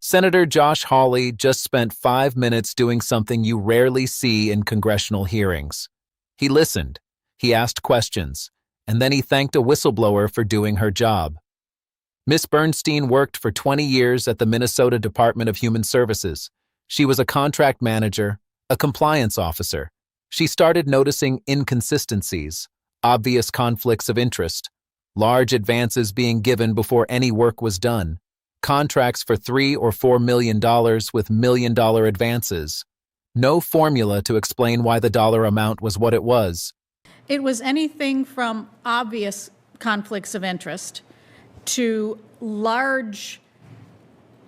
Senator Josh Hawley just spent 5 minutes doing something you rarely see in congressional hearings. He listened, he asked questions, and then he thanked a whistleblower for doing her job. Miss Bernstein worked for 20 years at the Minnesota Department of Human Services. She was a contract manager, a compliance officer. She started noticing inconsistencies, obvious conflicts of interest, large advances being given before any work was done, contracts for $3 or $4 million with million-dollar advances. No formula to explain why the dollar amount was what it was. It was anything from obvious conflicts of interest to large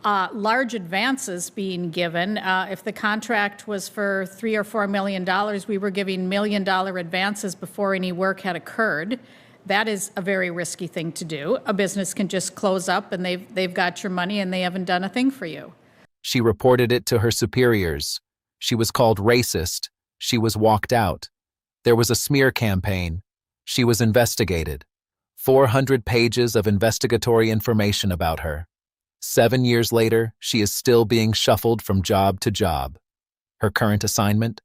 advances being given. If the contract was for $3 or $4 million, we were giving million-dollar advances before any work had occurred. That is a very risky thing to do. A business can just close up and they've got your money and they haven't done a thing for you. She reported it to her superiors. She was called racist. She was walked out. There was a smear campaign. She was investigated. 400 pages of investigatory information about her. 7 years later, she is still being shuffled from job to job. Her current assignment?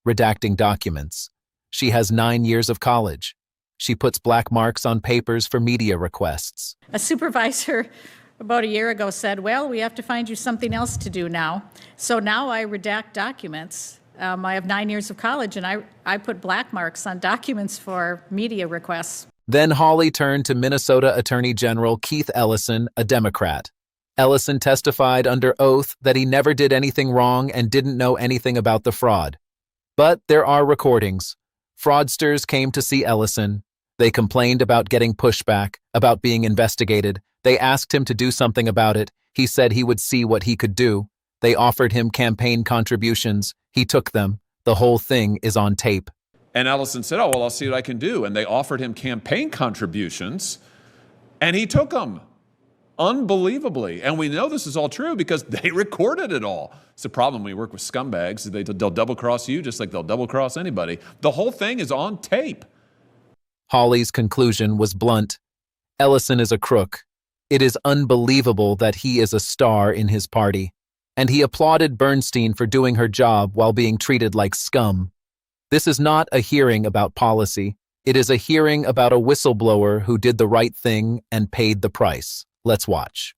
Redacting documents. She has 9 years of college. She puts black marks on papers for media requests. A supervisor about a year ago said, well, we have to find you something else to do now. So now I redact documents. I have 9 years of college, and I put black marks on documents for media requests. Then Hawley turned to Minnesota Attorney General Keith Ellison, a Democrat. Ellison testified under oath that he never did anything wrong and didn't know anything about the fraud. But there are recordings. Fraudsters came to see Ellison. They complained about getting pushback, about being investigated. They asked him to do something about it. He said he would see what he could do. They offered him campaign contributions. He took them. The whole thing is on tape. And Ellison said, oh, well, I'll see what I can do. And they offered him campaign contributions, and he took them. Unbelievably. And we know this is all true because they recorded it all. It's the problem when you work with scumbags. They'll double-cross you just like they'll double-cross anybody. The whole thing is on tape. Hawley's conclusion was blunt. Ellison is a crook. It is unbelievable that he is a star in his party. And he applauded Bernstein for doing her job while being treated like scum. This is not a hearing about policy. It is a hearing about a whistleblower who did the right thing and paid the price. Let's watch.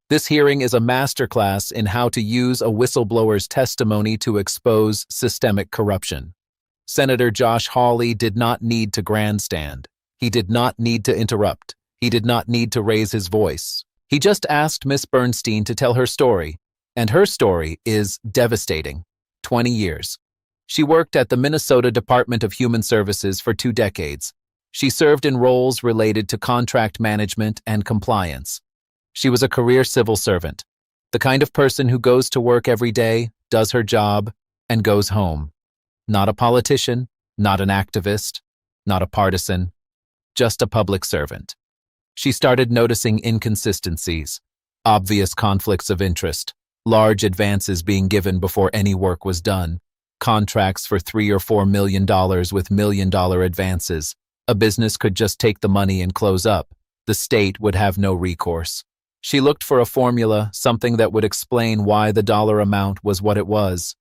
This hearing is a masterclass in how to use a whistleblower's testimony to expose systemic corruption. Senator Josh Hawley did not need to grandstand. He did not need to interrupt. He did not need to raise his voice. He just asked Miss Bernstein to tell her story, and her story is devastating. 20 years. She worked at the Minnesota Department of Human Services for 2 decades. She served in roles related to contract management and compliance. She was a career civil servant, the kind of person who goes to work every day, does her job, and goes home. Not a politician, not an activist, not a partisan, just a public servant. She started noticing inconsistencies, obvious conflicts of interest, large advances being given before any work was done, contracts for $3 or $4 million with $1 million advances. A business could just take the money and close up. The state would have no recourse. She looked for a formula, something that would explain why the dollar amount was what it was.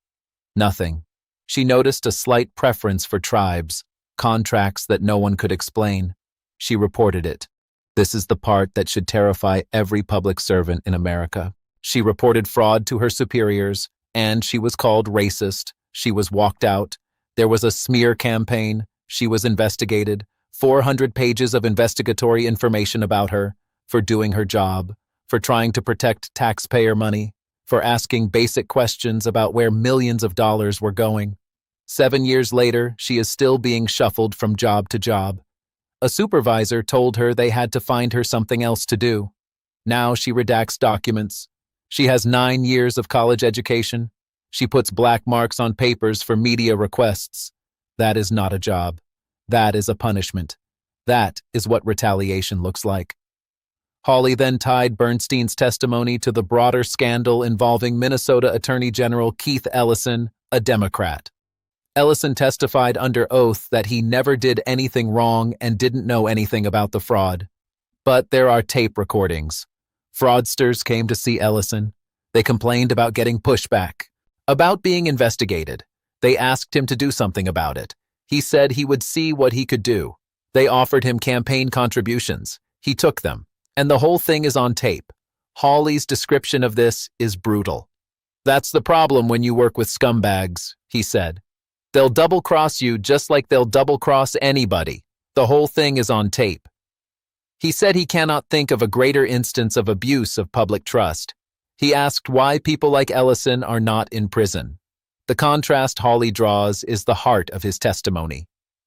Nothing. She noticed a slight preference for tribes, contracts that no one could explain. She reported it. This is the part that should terrify every public servant in America. She reported fraud to her superiors, and she was called racist. She was walked out. There was a smear campaign. She was investigated. 400 pages of investigatory information about her, for doing her job, for trying to protect taxpayer money, for asking basic questions about where millions of dollars were going. 7 years later, she is still being shuffled from job to job. A supervisor told her they had to find her something else to do. Now she redacts documents. She has 9 years of college education. She puts black marks on papers for media requests. That is not a job. That is a punishment. That is what retaliation looks like. Hawley then tied Bernstein's testimony to the broader scandal involving Minnesota Attorney General Keith Ellison, a Democrat. Ellison testified under oath that he never did anything wrong and didn't know anything about the fraud. But there are tape recordings. Fraudsters came to see Ellison. They complained about getting pushback, about being investigated. They asked him to do something about it. He said he would see what he could do. They offered him campaign contributions. He took them. And the whole thing is on tape. Hawley's description of this is brutal. That's the problem when you work with scumbags, he said. They'll double-cross you just like they'll double-cross anybody. The whole thing is on tape. He said he cannot think of a greater instance of abuse of public trust. He asked why people like Ellison are not in prison. The contrast Hawley draws is the heart of his testimony.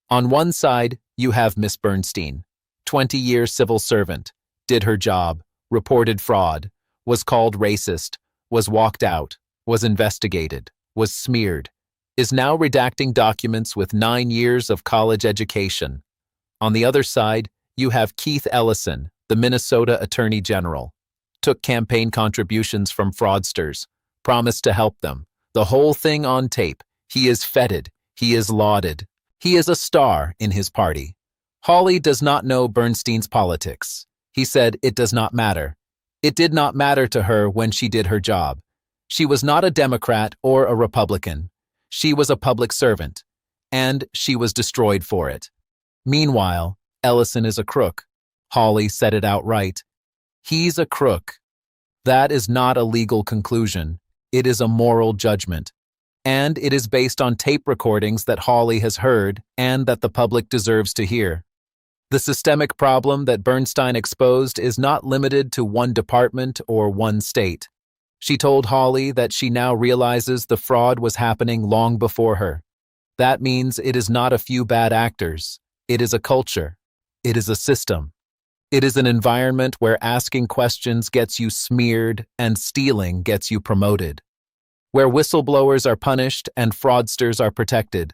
On one side, you have Miss Bernstein, 20-year civil servant, did her job, reported fraud, was called racist, was walked out, was investigated, was smeared, is now redacting documents with 9 years of college education. On the other side, you have Keith Ellison, the Minnesota Attorney General, took campaign contributions from fraudsters, promised to help them. The whole thing on tape. He is feted. He is lauded. He is a star in his party. Hawley does not know Bernstein's politics. He said it does not matter. It did not matter to her when she did her job. She was not a Democrat or a Republican. She was a public servant, and she was destroyed for it. Meanwhile, Ellison is a crook. Hawley said it outright. He's a crook. That is not a legal conclusion. It is a moral judgment. And it is based on tape recordings that Hawley has heard and that the public deserves to hear. The systemic problem that Bernstein exposed is not limited to one department or one state. She told Hawley that she now realizes the fraud was happening long before her. That means it is not a few bad actors. It is a culture. It is a system. It is an environment where asking questions gets you smeared and stealing gets you promoted. Where whistleblowers are punished and fraudsters are protected.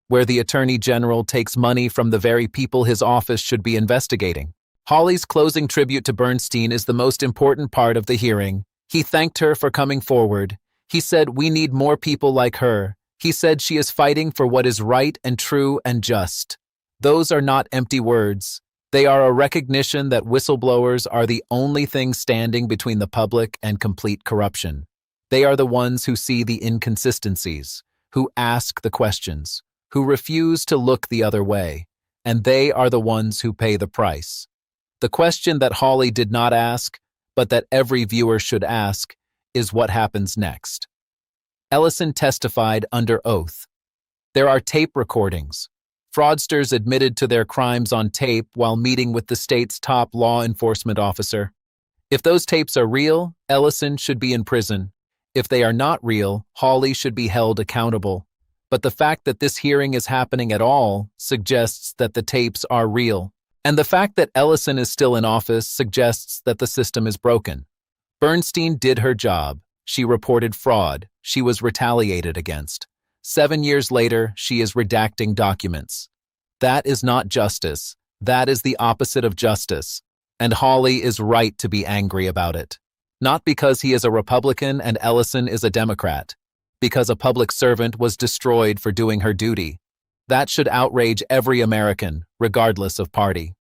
Where the Attorney General takes money from the very people his office should be investigating. Hawley's closing tribute to Bernstein is the most important part of the hearing. He thanked her for coming forward. He said, "We need more people like her." He said she is fighting for what is right and true and just. Those are not empty words. They are a recognition that whistleblowers are the only thing standing between the public and complete corruption. They are the ones who see the inconsistencies, who ask the questions, who refuse to look the other way, and they are the ones who pay the price. The question that Hawley did not ask, but that every viewer should ask, is what happens next. Ellison testified under oath. There are tape recordings. Fraudsters admitted to their crimes on tape while meeting with the state's top law enforcement officer. If those tapes are real, Ellison should be in prison. If they are not real, Hawley should be held accountable. But the fact that this hearing is happening at all suggests that the tapes are real. And the fact that Ellison is still in office suggests that the system is broken. Bernstein did her job. She reported fraud. She was retaliated against. 7 years later, she is redacting documents. That is not justice. That is the opposite of justice. And Hawley is right to be angry about it. Not because he is a Republican and Ellison is a Democrat. Because a public servant was destroyed for doing her duty. That should outrage every American, regardless of party.